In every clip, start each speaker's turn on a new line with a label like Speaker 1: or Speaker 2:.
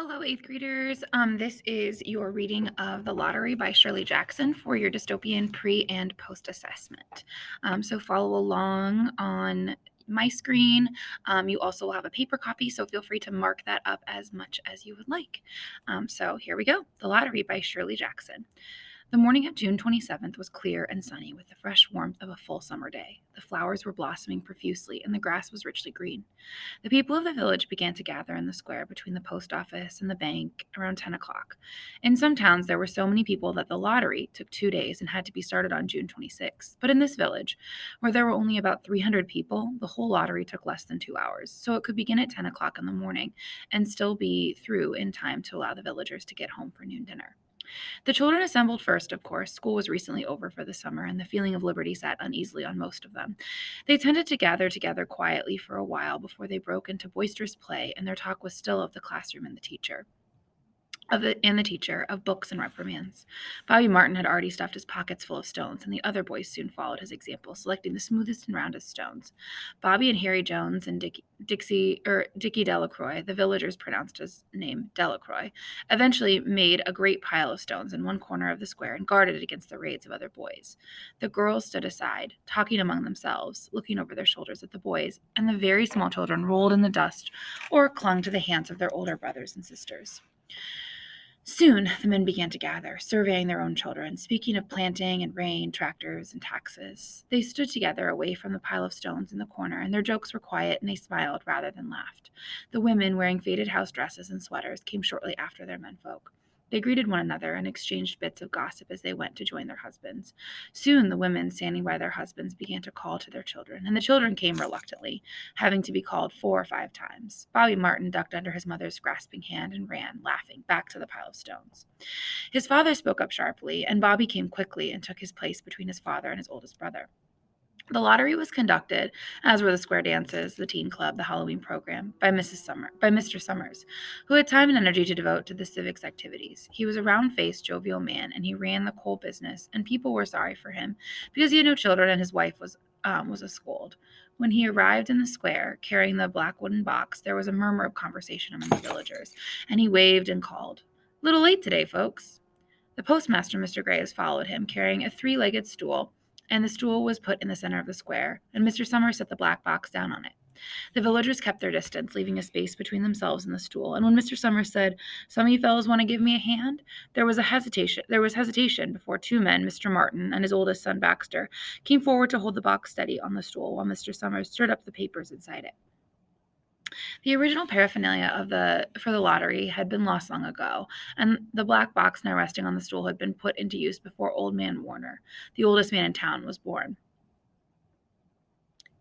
Speaker 1: Hello, eighth graders. This is your reading of The Lottery by Shirley Jackson for your dystopian pre and post assessment. So follow along on my screen. You also will have a paper copy, so feel free to mark that up as much as you would like. So here we go. The Lottery by Shirley Jackson. The morning of June 27th was clear and sunny with the fresh warmth of a full summer day. The flowers were blossoming profusely, and the grass was richly green. The people of the village began to gather in the square between the post office and the bank around 10 o'clock. In some towns, there were so many people that the lottery took 2 days and had to be started on June 26th. But in this village, where there were only about 300 people, the whole lottery took less than 2 hours. So it could begin at 10 o'clock in the morning and still be through in time to allow the villagers to get home for noon dinner. The children assembled first, of course. School was recently over for the summer, and the feeling of liberty sat uneasily on most of them. They tended to gather together quietly for a while before they broke into boisterous play, and their talk was still of the classroom and the teacher. Of books and reprimands. Bobby Martin had already stuffed his pockets full of stones, and the other boys soon followed his example, selecting the smoothest and roundest stones. Bobby and Harry Jones and Dickie Delacroix, the villagers pronounced his name Delacroix, eventually made a great pile of stones in one corner of the square and guarded it against the raids of other boys. The girls stood aside, talking among themselves, looking over their shoulders at the boys, and the very small children rolled in the dust or clung to the hands of their older brothers and sisters. Soon the men began to gather, surveying their own children, speaking of planting and rain, tractors, and taxes. They stood together away from the pile of stones in the corner, and their jokes were quiet, and they smiled rather than laughed. The women, wearing faded house dresses and sweaters, came shortly after their menfolk. They greeted one another and exchanged bits of gossip as they went to join their husbands. Soon the women standing by their husbands began to call to their children, and the children came reluctantly, having to be called 4 or 5 times. Bobby Martin ducked under his mother's grasping hand and ran, laughing, back to the pile of stones. His father spoke up sharply, and Bobby came quickly and took his place between his father and his oldest brother. The lottery was conducted, as were the square dances, the teen club, the Halloween program, by Mr. Summers, who had time and energy to devote to the civics activities. He was a round-faced, jovial man, and he ran the coal business, and people were sorry for him because he had no children and his wife was a scold. When he arrived in the square, carrying the black wooden box, there was a murmur of conversation among the villagers, and he waved and called, "Little late today, folks." The postmaster, Mr. Graves, followed him, carrying a three-legged stool, and the stool was put in the center of the square, and Mr. Summers set the black box down on it. The villagers kept their distance, leaving a space between themselves and the stool, and when Mr. Summers said, "Some of you fellows want to give me a hand?" There was hesitation before two men, Mr. Martin and his oldest son Baxter, came forward to hold the box steady on the stool while Mr. Summers stirred up the papers inside it. The original paraphernalia for the lottery had been lost long ago, and the black box now resting on the stool had been put into use before Old Man Warner, the oldest man in town, was born.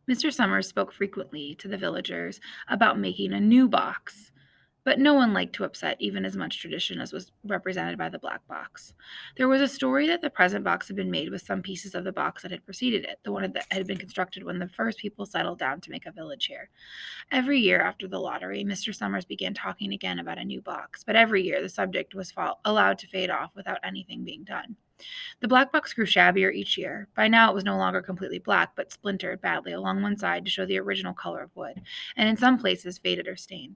Speaker 1: Mr. Summers spoke frequently to the villagers about making a new box, but no one liked to upset even as much tradition as was represented by the black box. There was a story that the present box had been made with some pieces of the box that had preceded it, the one that had been constructed when the first people settled down to make a village here. Every year after the lottery, Mr. Summers began talking again about a new box, but every year the subject was allowed to fade off without anything being done. The black box grew shabbier each year. By now it was no longer completely black, but splintered badly along one side to show the original color of wood, and in some places faded or stained.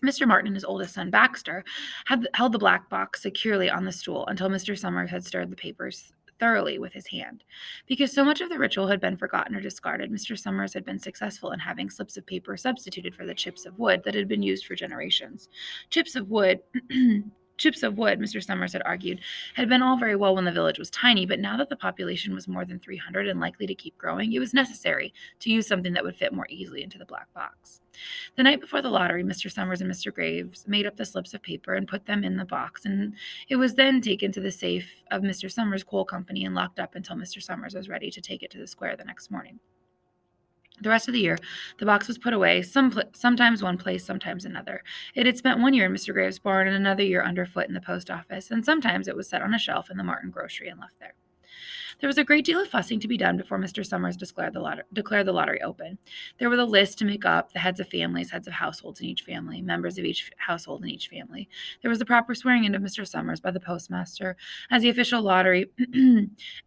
Speaker 1: Mr. Martin and his oldest son, Baxter, had held the black box securely on the stool until Mr. Summers had stirred the papers thoroughly with his hand. Because so much of the ritual had been forgotten or discarded, Mr. Summers had been successful in having slips of paper substituted for the chips of wood that had been used for generations. Chips of wood Chips of wood, Mr. Summers had argued, had been all very well when the village was tiny, but now that the population was more than 300 and likely to keep growing, it was necessary to use something that would fit more easily into the black box. The night before the lottery, Mr. Summers and Mr. Graves made up the slips of paper and put them in the box, and it was then taken to the safe of Mr. Summers' coal company and locked up until Mr. Summers was ready to take it to the square the next morning. The rest of the year, the box was put away, sometimes one place, sometimes another. It had spent 1 year in Mr. Graves' barn and another year underfoot in the post office, and sometimes it was set on a shelf in the Martin grocery and left there. There was a great deal of fussing to be done before Mr. Summers declared the lottery open. There were the lists to make up, the heads of families, heads of households in each family, members of each household in each family. There was the proper swearing in of Mr. Summers by the postmaster as the official lottery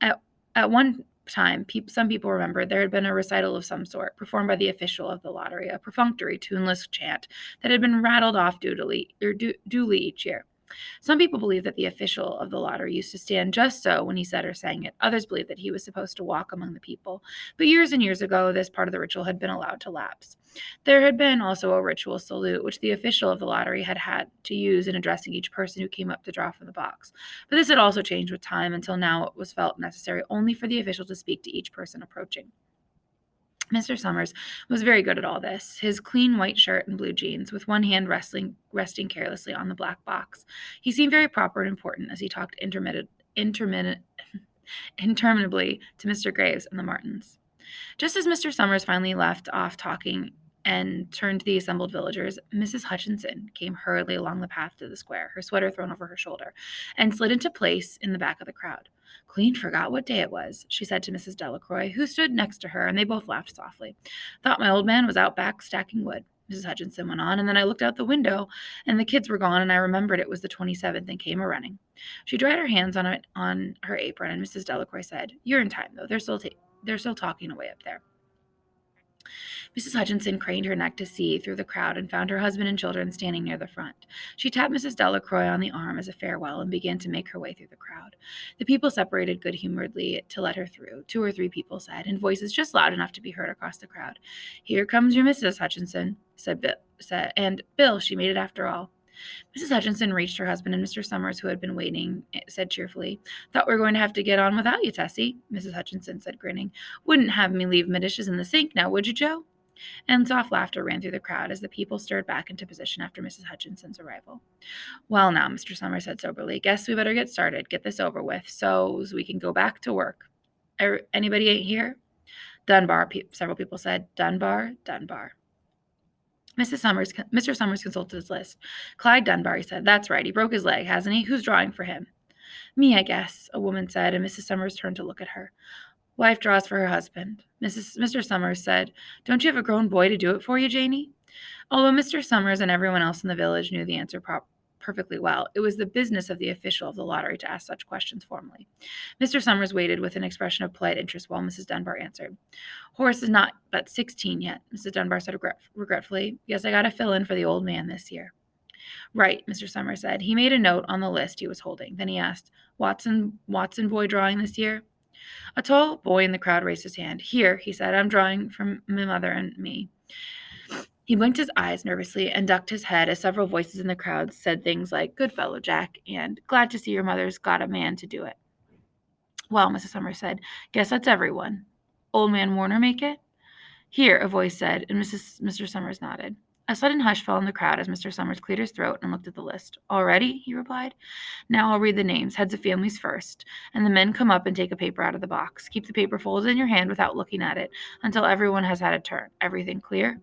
Speaker 1: at one time, some people remembered there had been a recital of some sort, performed by the official of the lottery, a perfunctory, tuneless chant that had been rattled off duly each year. Some people believed that the official of the lottery used to stand just so when he said or sang it. Others believed that he was supposed to walk among the people. But years and years ago, this part of the ritual had been allowed to lapse. There had been also a ritual salute, which the official of the lottery had had to use in addressing each person who came up to draw from the box. But this had also changed with time until now it was felt necessary only for the official to speak to each person approaching. Mr. Summers was very good at all this. His clean white shirt and blue jeans, with one hand resting carelessly on the black box. He seemed very proper and important as he talked interminably to Mr. Graves and the Martins. Just as Mr. Summers finally left off talking and turned to the assembled villagers, Mrs. Hutchinson came hurriedly along the path to the square, her sweater thrown over her shoulder, and slid into place in the back of the crowd. Clean forgot what day it was, she said to Mrs. Delacroix, who stood next to her, and they both laughed softly. Thought my old man was out back stacking wood, Mrs. Hutchinson went on, and then I looked out the window, and the kids were gone, and I remembered it was the 27th and came a-running. She dried her hands on her apron, and Mrs. Delacroix said, "You're in time, though. They're still talking away up there." Mrs. Hutchinson craned her neck to see through the crowd and found her husband and children standing near the front. She tapped Mrs. Delacroix on the arm as a farewell and began to make her way through the crowd. The people separated good-humoredly to let her through, 2 or 3 people said, in voices just loud enough to be heard across the crowd. "Here comes your Mrs. Hutchinson," and Bill, she made it after all. Mrs. Hutchinson reached her husband, and Mr. Summers, who had been waiting, said cheerfully, "Thought we were going to have to get on without you, Tessie," Mrs. Hutchinson said, grinning. "Wouldn't have me leave my dishes in the sink now, would you, Joe?" And soft laughter ran through the crowd as the people stirred back into position after Mrs. Hutchinson's arrival. "Well, now," Mr. Summers said soberly, "guess we better get started, get this over with, so we can go back to work. Anybody ain't here?" "Dunbar," several people said. "Dunbar, Dunbar." Mr. Summers consulted his list. "Clyde Dunbar," he said. "That's right. He broke his leg, hasn't he? Who's drawing for him?" "Me, I guess," a woman said, and Mrs. Summers turned to look at her. "Wife draws for her husband." Mr. Summers said, "Don't you have a grown boy to do it for you, Janie?" Although Mr. Summers and everyone else in the village knew the answer perfectly well, it was the business of the official of the lottery to ask such questions formally. Mr. Summers waited with an expression of polite interest while Mrs. Dunbar answered. "Horace is not but 16 yet," Mrs. Dunbar said regretfully. "Guess I got to fill in for the old man this year." "Right," Mr. Summers said. He made a note on the list he was holding. Then he asked, Watson boy drawing this year?" A tall boy in the crowd raised his hand. "Here," he said, "I'm drawing from my mother and me." He blinked his eyes nervously and ducked his head as several voices in the crowd said things like, "Good fellow, Jack," and "Glad to see your mother's got a man to do it." "Well," Mrs. Summers said, "guess that's everyone. Old man Warner make it?" "Here," a voice said, and Mr. Summers nodded. A sudden hush fell on the crowd as Mr. Summers cleared his throat and looked at the list. "All ready?" he replied. "Now I'll read the names, heads of families first, and the men come up and take a paper out of the box. Keep the paper folded in your hand without looking at it until everyone has had a turn. Everything clear?"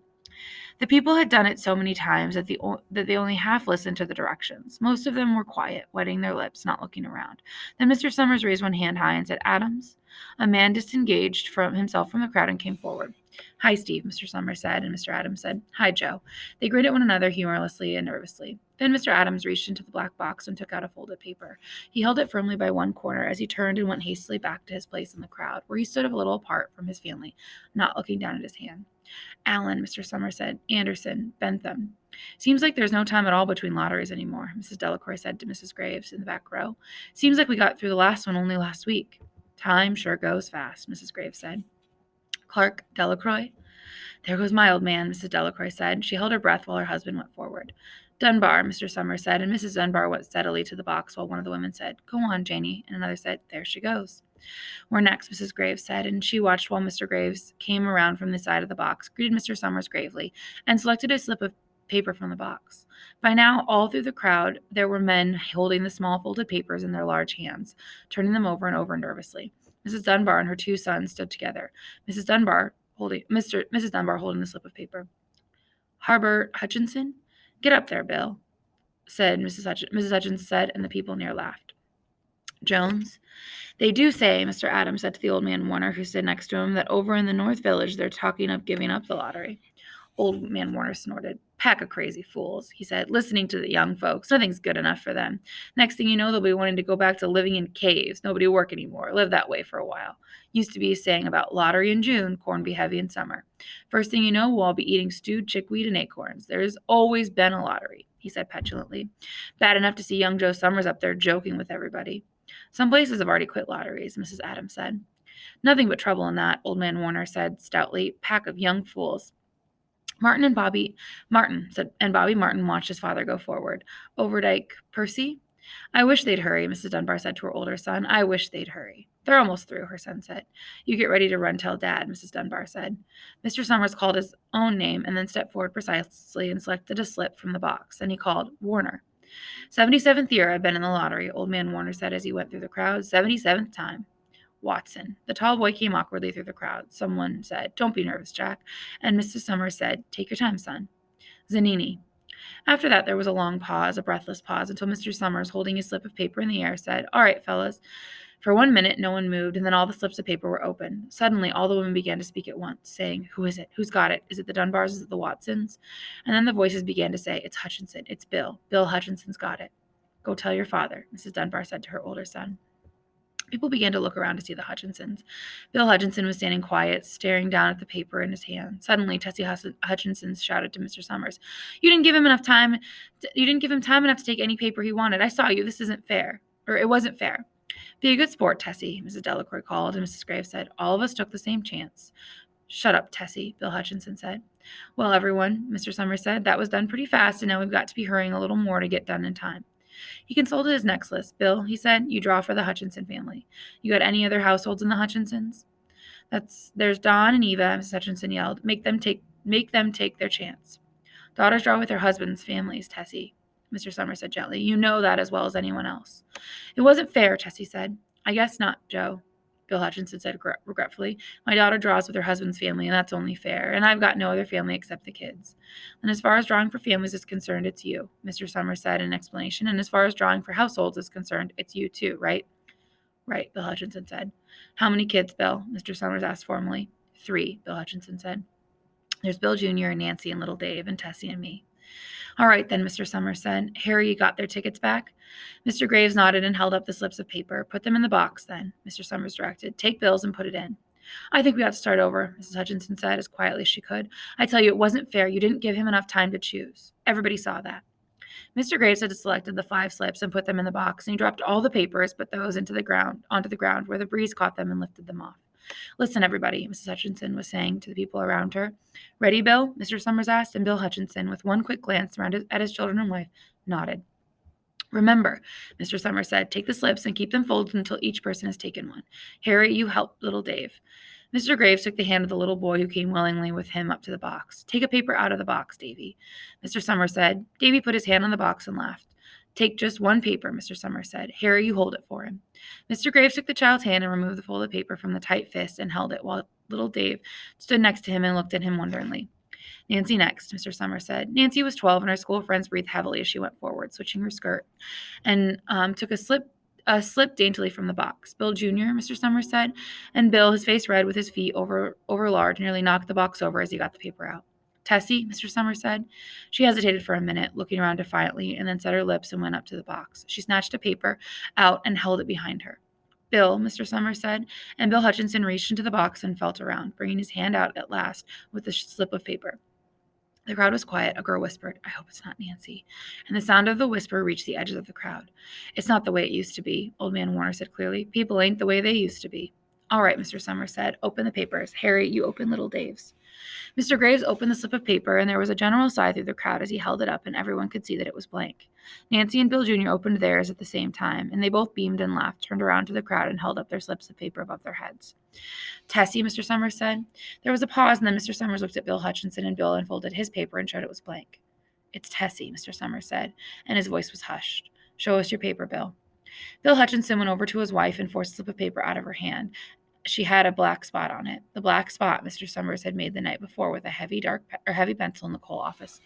Speaker 1: The people had done it so many times that they only half listened to the directions. Most of them were quiet, wetting their lips, not looking around. Then Mr. Summers raised one hand high and said, "Adams." A man disengaged himself from the crowd and came forward. "Hi, Steve," Mr. Summers said, and Mr. Adams said, "Hi, Joe." They grinned at one another humorously and nervously. Then Mr. Adams reached into the black box and took out a folded paper. He held it firmly by one corner as he turned and went hastily back to his place in the crowd, where he stood a little apart from his family, not looking down at his hand. "Allen," Mr. Summers said. "Anderson. Bentham." "Seems like there's no time at all between lotteries anymore," Mrs. Delacroix said to Mrs. Graves in the back row. "Seems like we got through the last one only last week." "Time sure goes fast," Mrs. Graves said. "Clark Delacroix?" "There goes my old man," Mrs. Delacroix said. She held her breath while her husband went forward. "Dunbar," Mr. Summers said, and Mrs. Dunbar went steadily to the box while one of the women said, "Go on, Janie," and another said, "There she goes." "We're next," Mrs. Graves said, and she watched while Mr. Graves came around from the side of the box, greeted Mr. Summers gravely, and selected a slip of paper from the box. By now, all through the crowd, there were men holding the small folded papers in their large hands, turning them over and over nervously. Mrs. Dunbar and her 2 sons stood together, Mrs. Dunbar holding the slip of paper. "Harbert Hutchinson? Get up there, Bill," said Mrs. Hutchinson said, and the people near laughed. "Jones? They do say," Mr. Adams said to the old man Warner, who stood next to him, "that over in the North Village they're talking of giving up the lottery." Old man Warner snorted. Pack of crazy fools, he said, listening to the young folks. Nothing's good enough for them. Next thing you know, they'll be wanting to go back to living in caves. Nobody will work anymore. Live that way for a while. Used to be a saying about lottery in June, corn be heavy in summer. First thing you know, we'll all be eating stewed chickweed and acorns. There's always been a lottery, he said petulantly. Bad enough to see young Joe Summers up there joking with everybody. Some places have already quit lotteries, Mrs. Adams said. Nothing but trouble in that, Old Man Warner said stoutly. Pack of young fools. Bobby Martin watched his father go forward. Overdyke, Percy? I wish they'd hurry, Mrs. Dunbar said to her older son. I wish they'd hurry. They're almost through, her son said. You get ready to run tell Dad, Mrs. Dunbar said. Mr. Summers called his own name and then stepped forward precisely and selected a slip from the box. Then he called, Warner. 77th year I've been in the lottery, Old Man Warner said as he went through the crowd. 77th time. Watson. The tall boy came awkwardly through the crowd. Someone said, Don't be nervous, Jack. And Mr. Summers said, Take your time, son. Zanini. After that, there was a long pause, a breathless pause, until Mr. Summers, holding his slip of paper in the air, said, All right, fellas. For 1 minute, no one moved, and then all the slips of paper were open. Suddenly, all the women began to speak at once, saying, Who is it? Who's got it? Is it the Dunbars? Is it the Watsons? And then the voices began to say, It's Hutchinson. It's Bill. Bill Hutchinson's got it. Go tell your father, Mrs. Dunbar said to her older son. People began to look around to see the Hutchinsons. Bill Hutchinson was standing quiet, staring down at the paper in his hand. Suddenly, Tessie Hutchinson shouted to Mr. Summers, "You didn't give him enough time. You didn't give him time enough to take any paper he wanted. I saw you. This isn't fair. Or it wasn't fair." "Be a good sport, Tessie," Mrs. Delacroix called, and Mrs. Graves said, "All of us took the same chance." "Shut up, Tessie," Bill Hutchinson said. "Well, everyone," Mr. Summers said, "that was done pretty fast, and now we've got to be hurrying a little more to get done in time." He consulted his next list. "Bill," he said, "you draw for the Hutchinson family. You got any other households in the Hutchinsons?" There's Don and Eva," Mrs. Hutchinson yelled. Make them take their chance." "Daughters draw with their husbands' families, Tessie," Mr. Summers said gently. "You know that as well as anyone else." "It wasn't fair," Tessie said. "I guess not, Joe," Bill Hutchinson said regretfully. "My daughter draws with her husband's family, and that's only fair, and I've got no other family except the kids." "And as far as drawing for families is concerned, it's you," Mr. Summers said in explanation. "And as far as drawing for households is concerned, it's you too, right?" "Right," Bill Hutchinson said. "How many kids, Bill?" Mr. Summers asked formally. "3," Bill Hutchinson said. "There's Bill Jr. and Nancy and little Dave and Tessie and me." "All right, then," Mr. Summers said. "Harry, you got their tickets back?" Mr. Graves nodded and held up the slips of paper. "Put them in the box, then," Mr. Summers directed. "Take Bill's and put it in." "I think we ought to start over," Mrs. Hutchinson said as quietly as she could. "I tell you, it wasn't fair. You didn't give him enough time to choose. Everybody saw that." Mr. Graves had selected the 5 slips and put them in the box, and he dropped all the papers but those onto the ground where the breeze caught them and lifted them off. "Listen, everybody," Mrs. Hutchinson was saying to the people around her. "Ready, Bill?" Mr. Summers asked, and Bill Hutchinson, with one quick glance around at his children and wife, nodded. "Remember," Mr. Summers said, "take the slips and keep them folded until each person has taken one. Harry, you help little Dave." Mr. Graves took the hand of the little boy who came willingly with him up to the box. "Take a paper out of the box, Davy," Mr. Summers said. Davy put his hand on the box and laughed. "Take just one paper," Mr. Summers said. "Harry, you hold it for him." Mr. Graves took the child's hand and removed the folded paper from the tight fist and held it while little Dave stood next to him and looked at him wonderingly. "Nancy next," Mr. Summers said. Nancy was 12, and her school friends breathed heavily as she went forward, switching her skirt, and took a slip daintily from the box. "Bill Jr.," Mr. Summers said, and Bill, his face red with his feet over large, nearly knocked the box over as he got the paper out. "Tessie," Mr. Summers said. She hesitated for a minute, looking around defiantly, and then set her lips and went up to the box. She snatched a paper out and held it behind her. "Bill," Mr. Summers said, and Bill Hutchinson reached into the box and felt around, bringing his hand out at last with the slip of paper. The crowd was quiet. A girl whispered, "I hope it's not Nancy." And the sound of the whisper reached the edges of the crowd. "It's not the way it used to be," Old Man Warner said clearly. "People ain't the way they used to be." "All right," Mr. Summers said. "Open the papers. Harry, you open little Dave's." Mr. Graves opened the slip of paper, and there was a general sigh through the crowd as he held it up, and everyone could see that it was blank. Nancy and Bill Jr. opened theirs at the same time, and they both beamed and laughed, turned around to the crowd, and held up their slips of paper above their heads. "Tessie," Mr. Summers said. There was a pause, and then Mr. Summers looked at Bill Hutchinson, and Bill unfolded his paper and showed it was blank. "It's Tessie," Mr. Summers said, and his voice was hushed. "Show us your paper, Bill." Bill Hutchinson went over to his wife and forced a slip of paper out of her hand. She had a black spot on it, the black spot Mr. Summers had made the night before with a heavy pencil in the coal office.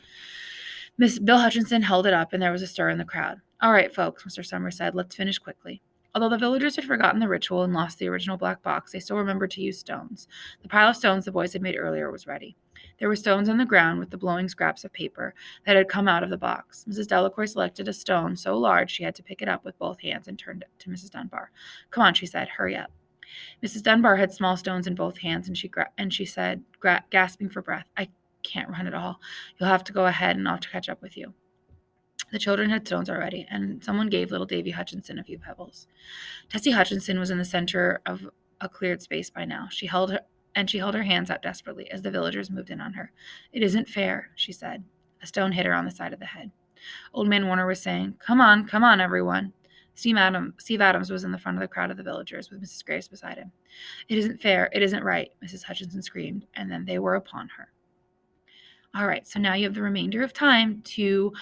Speaker 1: Bill Hutchinson held it up, and there was a stir in the crowd. "All right, folks," Mr. Summers said, "let's finish quickly." Although the villagers had forgotten the ritual and lost the original black box, they still remembered to use stones. The pile of stones the boys had made earlier was ready. There were stones on the ground with the blowing scraps of paper that had come out of the box. Mrs. Delacroix selected a stone so large she had to pick it up with both hands and turned it to Mrs. Dunbar. "Come on," she said. "Hurry up." Mrs. Dunbar had small stones in both hands, and she said, gasping for breath, "I can't run at all. You'll have to go ahead, and I'll catch up with you." The children had stones already, and someone gave little Davy Hutchinson a few pebbles. Tessie Hutchinson was in the center of a cleared space by now. She held her hands out desperately as the villagers moved in on her. "It isn't fair," she said. A stone hit her on the side of the head. Old Man Warner was saying, come on, everyone." Steve Adams was in the front of the crowd of the villagers, with Mrs. Grace beside him. "It isn't fair. It isn't right," Mrs. Hutchinson screamed, and then they were upon her. All right, so now you have the remainder of time to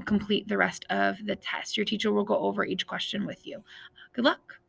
Speaker 1: complete the rest of the test. Your teacher will go over each question with you. Good luck.